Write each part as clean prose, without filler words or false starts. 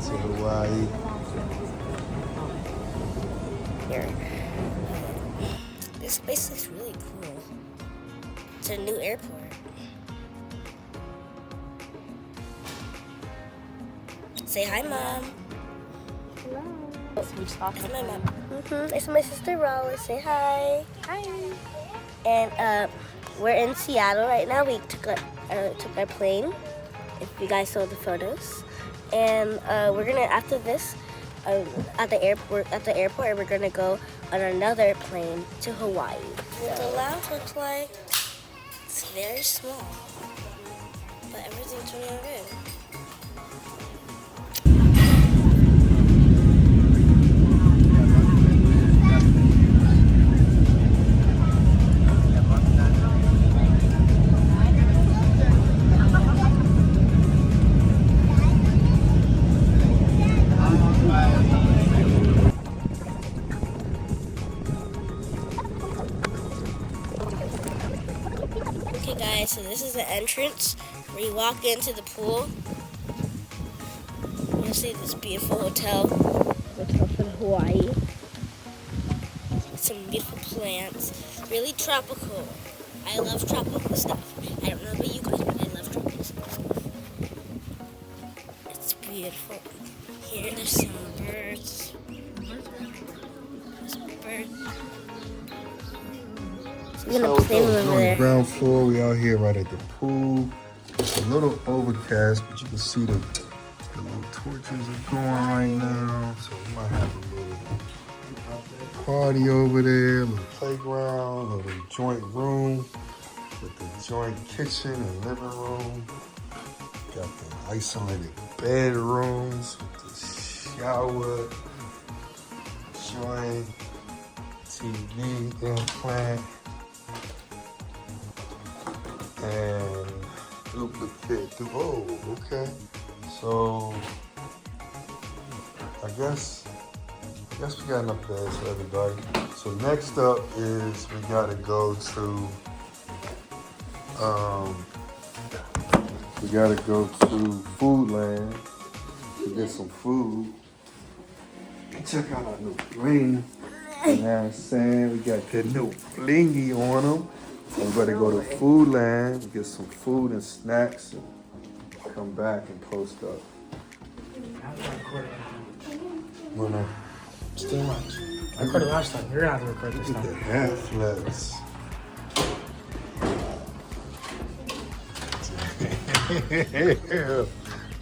to Hawaii. Here. This place looks really cool. It's a new airport. Say hi, Mom. Hello. It's my mom. It's my sister Rose. Say hi. Hi. And we're in Seattle right now. We took our plane. If you guys saw the photos, and we're gonna after this at the airport we're gonna go on another plane to Hawaii. What the lounge looks like, it's very small, but everything's really good. Okay guys, so this is the entrance where you walk into the pool. You'll see this beautiful hotel in Hawaii. Some beautiful plants, really tropical. I love tropical stuff. I don't know about you guys, but I love tropical stuff. It's beautiful. Here there's some birds. There's birds. We're gonna play over on there. the ground floor, we out here right at the pool. It's a little overcast, but you can see the little torches are going right now. So we might have a little party over there, a little playground, a little joint room with the joint kitchen and living room. Got the isolated bedrooms with the shower, joint TV implant. And duplicate. Oh, okay. So I guess we got enough beds for everybody. So next up is we gotta go to Food Land to get some food. Check out our new bling. You know what I'm saying? We got that new blingy on them. I'm going to go to Food Land, get some food and snacks, and come back and post up. It's too much. I recorded last time. You're going to have to record this Look at time. the hat flex.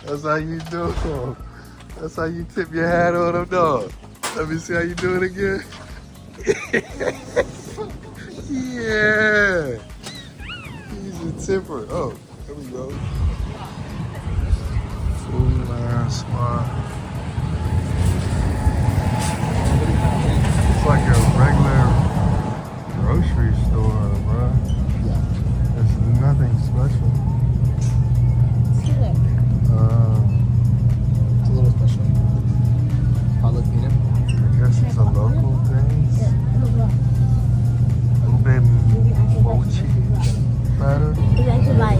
That's how you do it. That's how you tip your hat on them, dog. Let me see how you do it again. Yeah. He's a tipper. Oh, there we go. Food Land spot. It's like a regular grocery store, bro. There's nothing special. It's a little special. Jalapeno. I guess it's a local thing. Mochi platter. We like to buy it.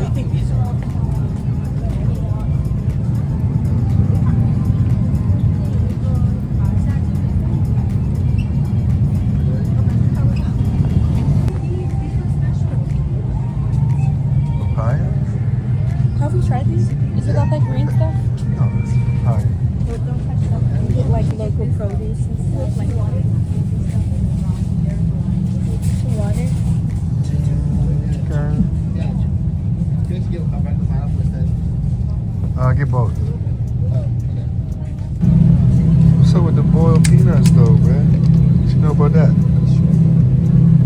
Papaya? Have we tried these? Is it got that green stuff? No, it's papaya. Well, don't touch that. We get like local produce and stuff. Like water. Water. Get both. What's up with the boiled peanuts though, man? What you know about that?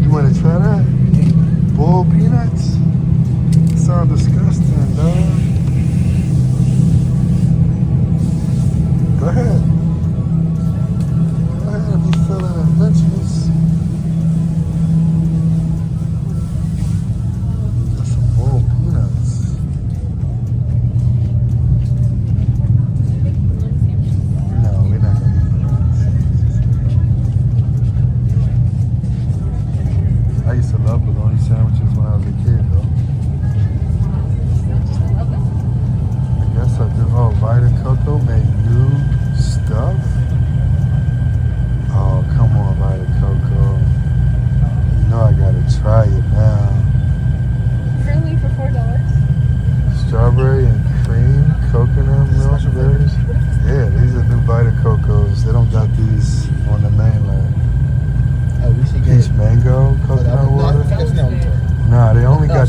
You want to try that? Boiled peanuts? It sounds disgusting, dog. Go ahead. Go ahead if you're feeling adventurous. That's some boiled peanuts. No, we're not gonna eat bananas. I used to love bologna sandwiches when I was a kid, though. I guess I do. Oh, Vita Coco made new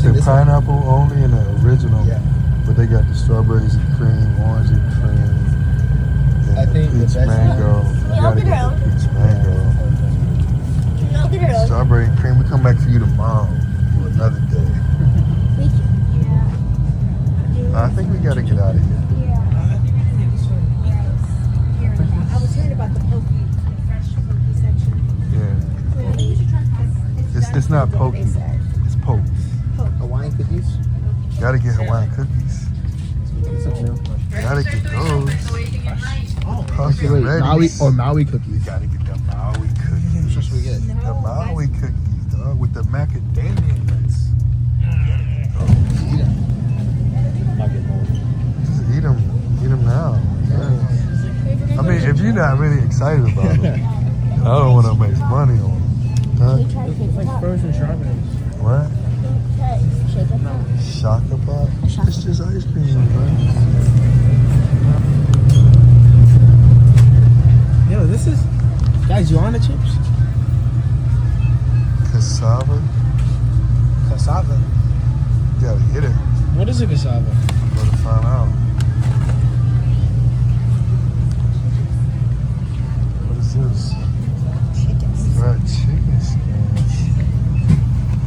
got the this one? pineapple only and the original. Yeah. But they got the strawberries and cream, orange and cream, and I think the peach best mango. We You all gotta get get our the own. peach mango. I'll get it on. Strawberry and cream. We come back for you tomorrow for another day. I think we gotta get out of here. I was hearing about the pokey, the fresh pokey section. Yeah. It's not pokies. It's pokes. Hawaiian cookies. Gotta get Hawaiian cookies. Something new. Gotta get those. Puffy Wait, Reddies. Maui cookies. Gotta get the Maui cookies. Which one should we get? The Maui cookies, dog, with the macadamia nuts. Just eat them. Eat them now. Yeah. I mean, if you're not really excited about them, I don't want to make money on them. Huh? It's like frozen strawberries. What? Shaka Pop? It's just ice cream, man. Yo, this is... Guys, you on the chips? Cassava? Cassava. You gotta get it. What is a cassava? Gotta find out. What is this? Fried chicken skins.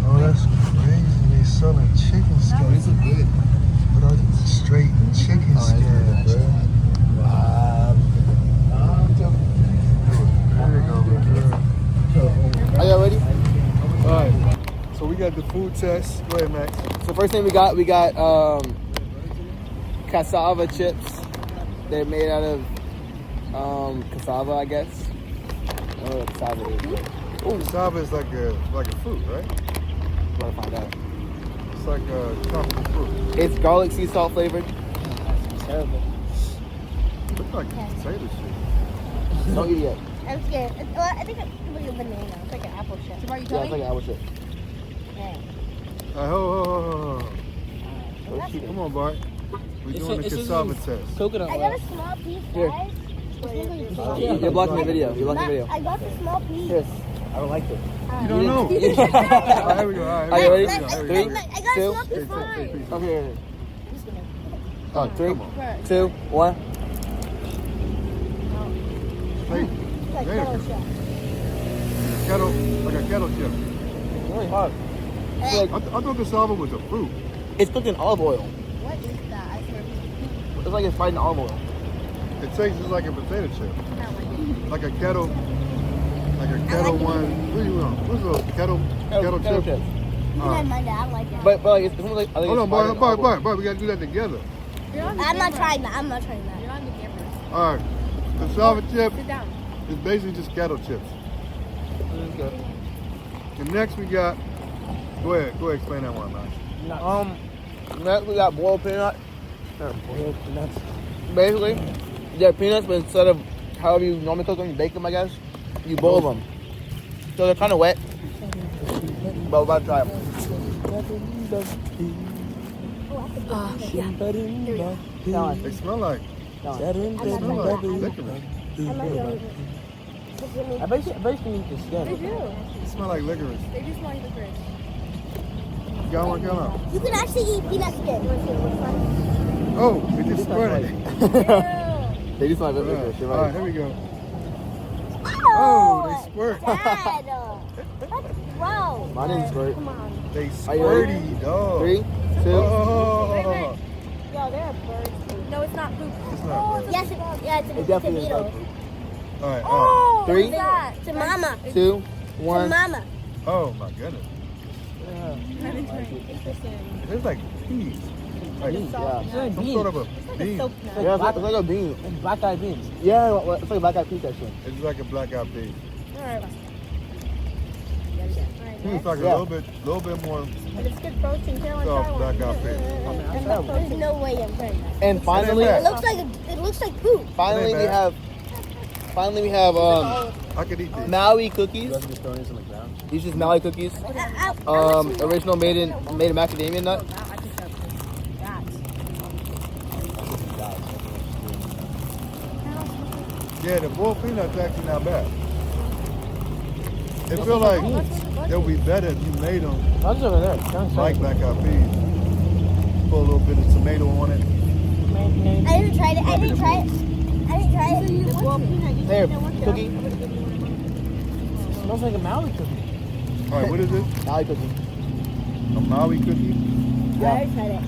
Oh, that's crazy. They selling chicken skins. These are good. But are these straight chicken skins, bro? Wow. There you go, bro. Are y'all ready? Alright. So we got the food test. Go ahead, Max. So first thing we got cassava chips. They're made out of cassava, I guess. I don't know what cassava is. Cassava is like a fruit, right? Gotta find out. It's like a tropical fruit. It's garlic sea salt flavored. Terrible. Looks like potato shit. Don't eat it yet. I'm scared. Well, I think it's like a banana. It's like an apple chip. So are you Yeah, telling it's like an apple chip. Yeah. Ho. Come on, Bart. We're doing the cassava test. Coconut I got a small piece, Here. guys. You're blocking the video. You're blocking the video. I got the small piece. Here. I don't like it. You don't know. All right, here we go. All right, Are you ready? I got a small piece. Fine. Come here. Oh, Come 3, on. 2, 1. Hey, Like there. kettle chip. Like a kettle chip. It's really hard. I thought cassava was a fruit. It's cooked in olive oil. What is that? I've never seen. It's like it's fried in olive oil. It tastes just like a potato chip. Like a kettle one. What do you want? What's a kettle chip? You can mind that. I like it. But like it's almost like I think Hold it's on, fried in olive oil. Bart. We gotta do that together. I'm not trying that. I'm not trying that. You're on the camera. All right. Cassava chip Sit down. is basically just kettle chips. This is good. And next we got. Go ahead, explain that one, man. Next we got boiled peanut. Boiled peanuts. Basically, they're peanuts, but instead of however you normally cook them, you bake them, I guess. You boil them. So they're kind of wet. But we're about to try them. They smell like licorice. I bet you can eat the skin. They do. They smell like licorice. They just want the licorice. Got one. You can actually eat peanut skin. Oh, it just squirted. They do smell like licorice. You're All right, right. here we go. Oh, they squirt. Dad. Wow. Mine didn't squirt. Come on. They Are you ready? squirty, dog. 3, 2. Oh. Yo, they're a bird. No, it's not poop. It's not. Yes, it's It definitely is tomato. like All right. Oh, 3, what is that? To mama. 2, To 1. mama. Oh my goodness. It's like peas. Like Yeah. some sort of a bean. Yeah, it's like a bean. It's black eyed beans. Yeah, it's like a black eyed pea section. It's like a black eyed pea. Alright. It's like a Yeah. little bit more But it's good protein. Can I try soft one? black eyed pea. There's no way I'm trying that. And finally, It It looks like poop. finally It we ain't bad. have I could eat this. Maui cookies. These just Maui cookies. Original made in macadamia nut. Yeah, the boiled peanut's actually not bad. It feel like they'll be better if you made them That's over there. like black eyed peas. Put a little bit of tomato on it. I haven't tried it. I didn't try it. Here, cookie. Smells like a Maui cookie. All right, what is this? Maui cookie. A Maui cookie? I already tried it.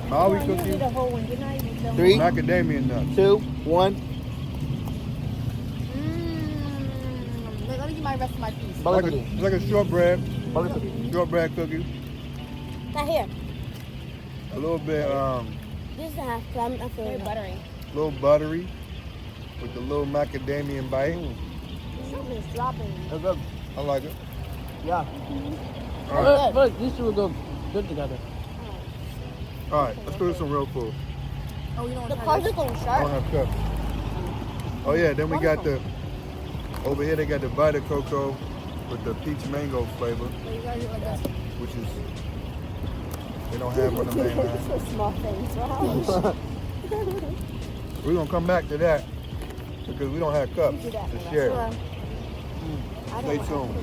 Maui cookie? The whole one. You're not even done. 3, Macadamia nuts. 2, 1. Let me get my rest of my piece. Butter Like cookie. it's like a shortbread Butter cookie. cookie. Not here. A little bit, This is a half. I'm not feeling it. Buttery. little buttery with the little macadamia bite. Something's dropping. That's good. I like it. Yeah. All right, But these two will go good together. all right. Let's do some real food. Oh, you don't The want cards are going I sharp. don't have cups. Oh yeah, then we got the over here. They got the Vita Coco with the peach mango flavor, which is they don't have on the main line. So small things. Wow. We're gonna come back to that because we don't have cups to share. Stay tuned.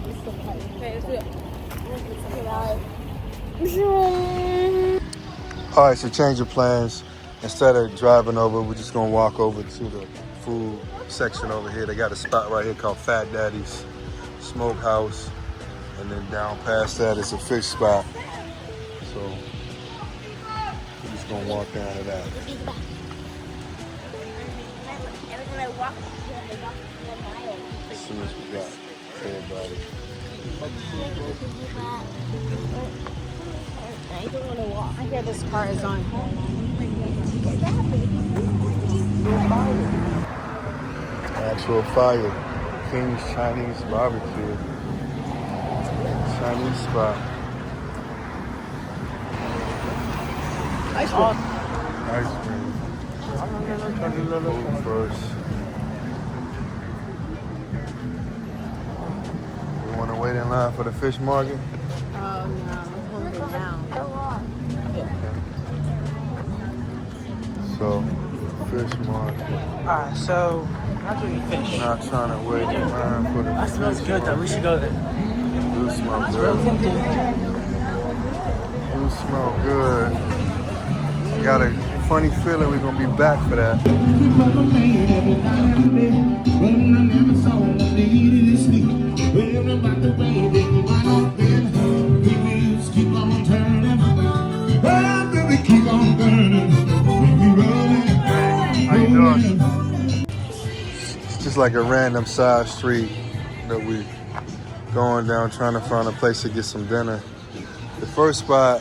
All right, so change of plans. Instead of driving over, we're just gonna walk over to the food section over here. They got a spot right here called Fat Daddy's Smokehouse, and then down past that is a fish spot. So we're just gonna walk down to that. As soon as we got everybody. I don't want to walk. I hear this car is on. Actual fire. King's Chinese Barbecue. Chinese spot. Ice cream. Ice cream. Food first. We want to wait in line for the fish market. Oh, no. I'm hungry now. So, fish market. Alright, so how do we fish? Not trying to wait in line for the That smells fish good though. We market. should go there. Do smell Real good. tempting. Do smell good. Got a funny feeling we're gonna be back for that. How you doing? It's just like a random side street that we going down trying to find a place to get some dinner. The first spot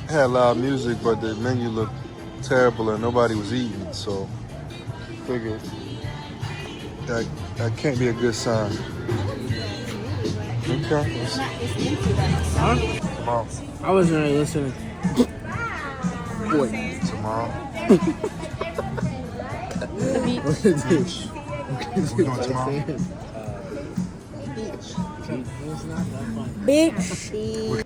had loud music, but the menu looked terrible and nobody was eating, so figured that can't be a good sign. Okay. Tomorrow. I wasn't really listening. Tomorrow. What's it do? We doing tomorrow? Big C.